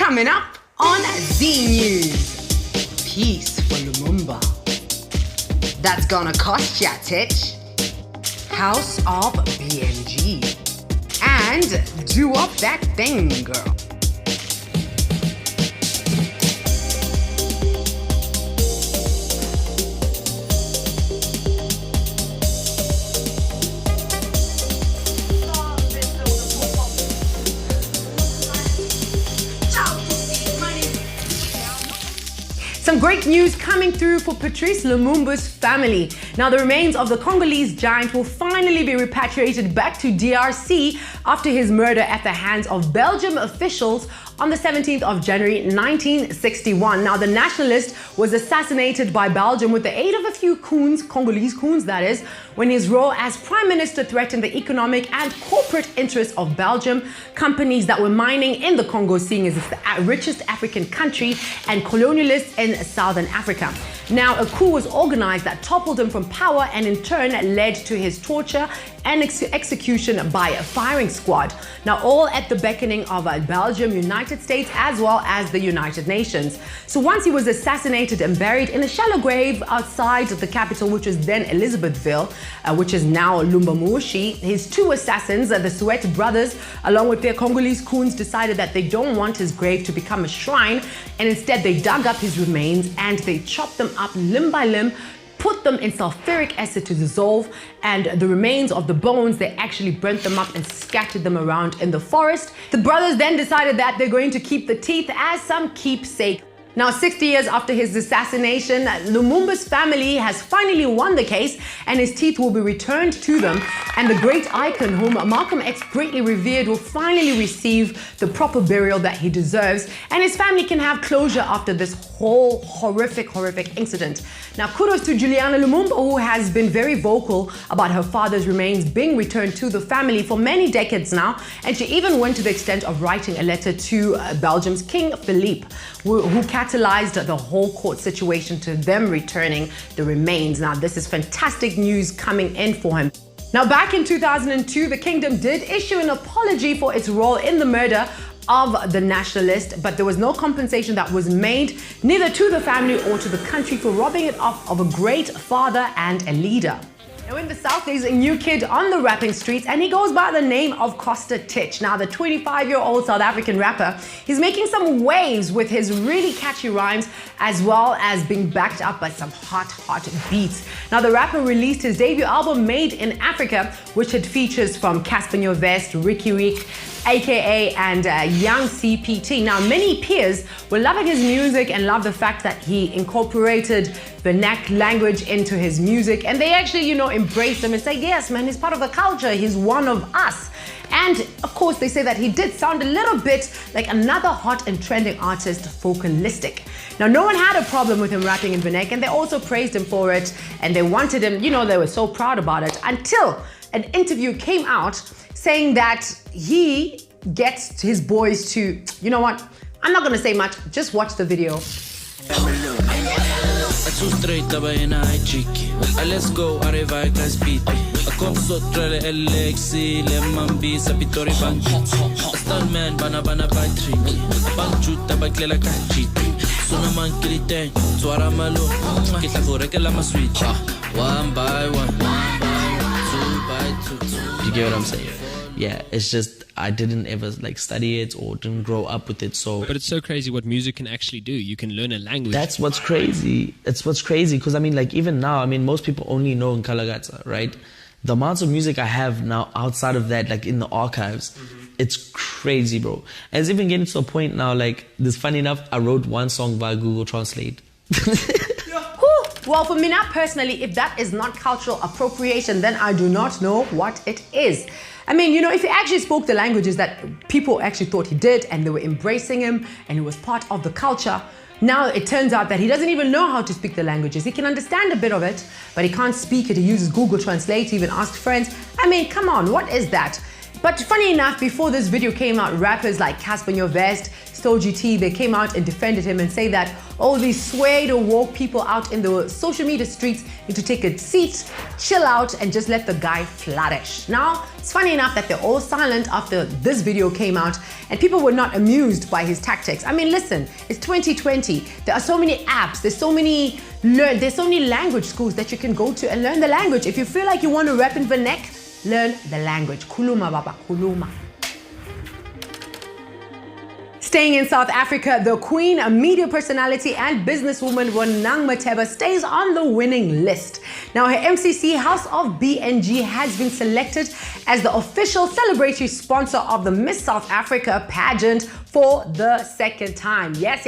Coming up on Z News. Peace for Lumumba. That's gonna cost ya, Tich. House of BNG. And do up that thing, girl. Some great news coming through for Patrice Lumumba's family. Now, the remains of the Congolese giant will finally be repatriated back to DRC after his murder at the hands of Belgium officials on the 17th of January 1961. Now, the nationalist was assassinated by Belgium with the aid of a few coons, Congolese coons that is, when his role as prime minister threatened the economic and corporate interests of Belgium, companies that were mining in the Congo, seeing as it's the richest African country, and colonialists in Southern Africa. Now, a coup was organized that toppled him from power and in turn led to his torture and execution by a firing squad. Now, all at the beckoning of Belgium, United States, as well as the United Nations. So once he was assassinated and buried in a shallow grave outside the capital, which was then Elizabethville, which is now Lumumba, his two assassins, the Sweat brothers, along with their Congolese coons, decided that they don't want his grave to become a shrine, and instead they dug up his remains and they chopped them up limb by limb, put them in sulfuric acid to dissolve, and the remains of the bones, they actually burnt them up and scattered them around in the forest. The brothers then decided that they're going to keep the teeth as some keepsake. Now, 60 years after his assassination, Lumumba's family has finally won the case and his teeth will be returned to them. And the great icon, whom Malcolm X greatly revered, will finally receive the proper burial that he deserves. And his family can have closure after this whole horrific incident. Now, kudos to Juliana Lumumba, who has been very vocal about her father's remains being returned to the family for many decades now. And she even went to the extent of writing a letter to Belgium's King Philippe, who catalyzed the whole court situation to them returning the remains. Now, this is fantastic news coming in for him. Now, back in 2002, the kingdom did issue an apology for its role in the murder of the nationalist, but there was no compensation that was made, neither to the family or to the country, for robbing it off of a great father and a leader. Now, in the South, there's a new kid on the rapping streets, and he goes by the name of Costa Tich. Now, the 25-year-old South African rapper, he's making some waves with his really catchy rhymes, as well as being backed up by some hot beats. Now, the rapper released his debut album, Made in Africa, which had features from Casper Nyovest, Ricky Rick, aka and Young CPT. Now, many peers were loving his music and love the fact that he incorporated vernac language into his music, and they actually, embraced him and say, yes, man, he's part of the culture, he's one of us. And of course, they say that he did sound a little bit like another hot and trending artist, Focalistic. Now, no one had a problem with him rapping in vernac, and they also praised him for it, and they wanted him, they were so proud about it, until an interview came out saying that he gets his boys to, you know what, I'm not gonna say much, just watch the video. Let's go, arriva e class beat. A cop sotto le Alexi, le mambisa, pittori banchi. A stuntman, bana battery. A banchuta, baklela kachiti. Suna manki li ten, suara malo. Kita gore ke lama switch. One by one, 2 by 2. You get what I'm saying? Yeah, it's just I didn't ever study it or didn't grow up with it. So, but it's so crazy what music can actually do. You can learn a language. That's what's crazy. It's what's crazy because even now, most people only know Nkalakatha, right? The amounts of music I have now outside of that, in the archives, it's crazy, bro. And it's even getting to a point now, this funny enough, I wrote one song via Google Translate. Well, for me now personally, if that is not cultural appropriation, then I do not know what it is. If he actually spoke the languages that people actually thought he did, and they were embracing him, and he was part of the culture, now it turns out that he doesn't even know how to speak the languages. He can understand a bit of it, but he can't speak it. He uses Google Translate, he even asked friends. Come on, what is that? But funny enough, before this video came out, rappers like Casper Nyovest, Stogie T, they came out and defended him and say that, oh, these swayed or woke people out in the social media streets need to take a seat, chill out, and just let the guy flourish. Now, it's funny enough that they're all silent after this video came out and people were not amused by his tactics. I mean, listen, it's 2020. There are so many apps, there's so many language schools that you can go to and learn the language. If you feel like you want to rap in Vernac, learn the language. Kuluma baba, kuluma. Staying in South Africa, the Queen, a media personality and businesswoman Bonang Matheba stays on the winning list. Now, her MCC House of BNG has been selected as the official celebratory sponsor of the Miss South Africa pageant for the second time. Yes.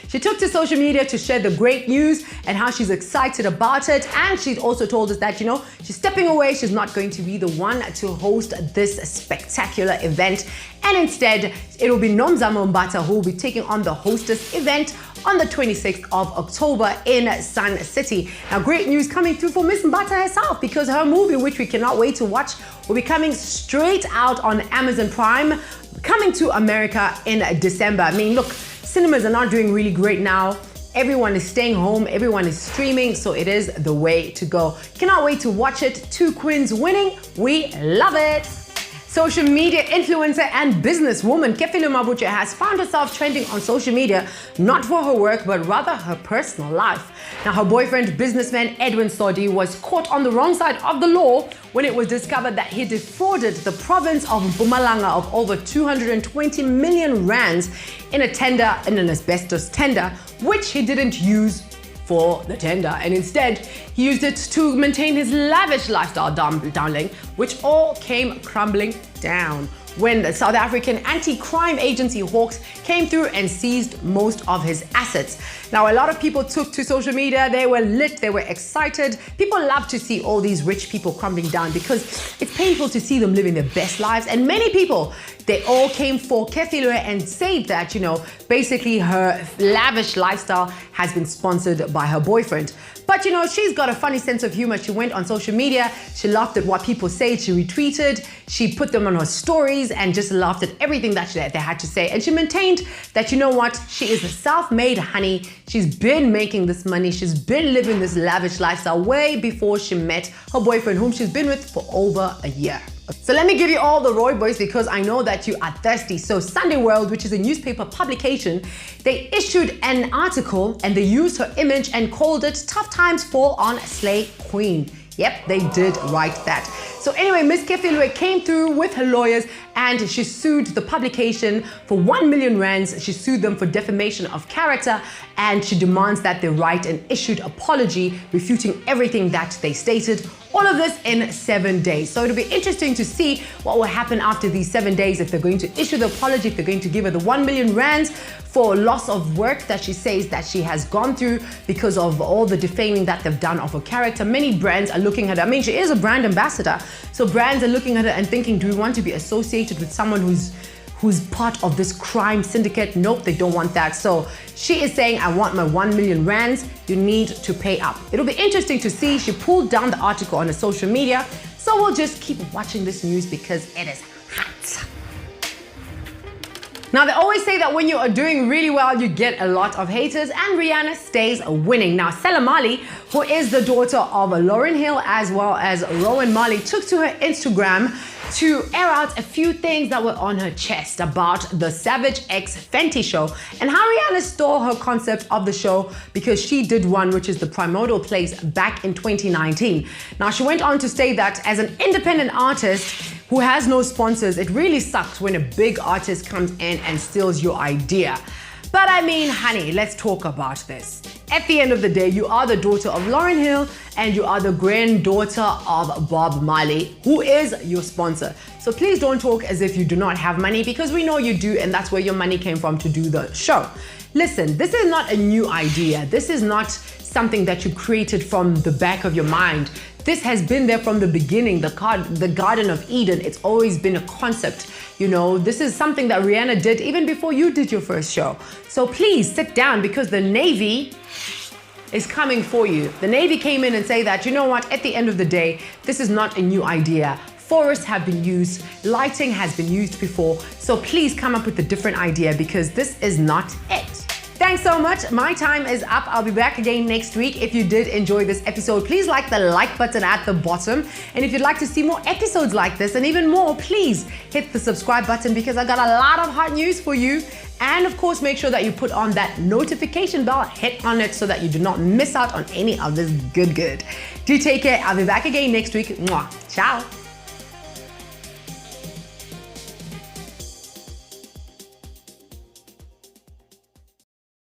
She took to social media to share the great news and how she's excited about it. And she's also told us that, she's stepping away. She's not going to be the one to host this spectacular event. And instead, it will be Nomzamo Mbata who will be taking on the hostess event on the 26th of October in Sun City. Now, great news coming through for Miss Mbata herself, because her movie, which we cannot wait to watch, will be coming straight out on Amazon Prime, coming to America in December. I mean, look, cinemas are not doing really great now. Everyone is staying home, everyone is streaming, so it is the way to go. Cannot wait to watch it. 2 queens winning. We love it. Social media influencer and businesswoman Kefilo Mabucha has found herself trending on social media, not for her work, but rather her personal life. Now, her boyfriend, businessman Edwin Sodi, was caught on the wrong side of the law when it was discovered that he defrauded the province of Mpumalanga of over 220 million rands in an asbestos tender, which he didn't use for the tender, and instead he used it to maintain his lavish lifestyle, darling, which all came crumbling down when the South African anti-crime agency Hawks came through and seized most of his assets. Now, a lot of people took to social media. They were lit, they were excited. People love to see all these rich people crumbling down because it's painful to see them living their best lives. And many people, they all came for Kefilo and said that, basically her lavish lifestyle has been sponsored by her boyfriend. But she's got a funny sense of humor. She went on social media, she laughed at what people say, she retweeted, she put them on her stories and just laughed at everything that they had to say. And she maintained that, she is a self-made honey. She's been making this money, she's been living this lavish lifestyle way before she met her boyfriend, whom she's been with for over a year. So let me give you all the Roy boys because I know that you are thirsty. So Sunday World, which is a newspaper publication, they issued an article and they used her image and called it "Tough Times Fall on Slay Queen." Yep, they did write that. So anyway, Miss Kefilo came through with her lawyers and she sued the publication for 1 million rands. She sued them for defamation of character and she demands that they write an issued apology refuting everything that they stated. All of this in 7 days. So it'll be interesting to see what will happen after these 7 days, if they're going to issue the apology, if they're going to give her the 1 million rands for loss of work that she says that she has gone through because of all the defaming that they've done of her character. Many brands are looking at her. I mean, she is a brand ambassador. So brands are looking at her and thinking, do we want to be associated with someone who's part of this crime syndicate? Nope, they don't want that. So she is saying, I want my 1 million rands. You need to pay up. It'll be interesting to see. She pulled down the article on her social media. So we'll just keep watching this news because it is hot. Now, they always say that when you are doing really well, you get a lot of haters, and Rihanna stays winning. Now, Stella Marley, who is the daughter of Lauryn Hill as well as Rowan Marley, took to her Instagram to air out a few things that were on her chest about the Savage X Fenty show and how Rihanna stole her concept of the show because she did one, which is the primordial place, back in 2019. Now, she went on to say that as an independent artist who has no sponsors, it really sucks when a big artist comes in and steals your idea. But I mean, honey, let's talk about this. At the end of the day, you are the daughter of Lauryn Hill and you are the granddaughter of Bob Marley, who is your sponsor. So please don't talk as if you do not have money, because we know you do, and that's where your money came from to do the show. Listen, this is not a new idea. This is not something that you created from the back of your mind. This has been there from the beginning, the Garden of Eden. It's always been a concept. This is something that Rihanna did even before you did your first show. So please sit down, because the Navy is coming for you. The Navy came in and say that, at the end of the day, this is not a new idea. forests have been used, lighting has been used before. So please come up with a different idea because this is not it. Thanks so much. My time is up. I'll be back again next week. If you did enjoy this episode, please like the like button at the bottom. And if you'd like to see more episodes like this and even more, please hit the subscribe button because I got a lot of hot news for you. And of course, make sure that you put on that notification bell, hit on it so that you do not miss out on any of this good. Do take care. I'll be back again next week. Mwah. Ciao.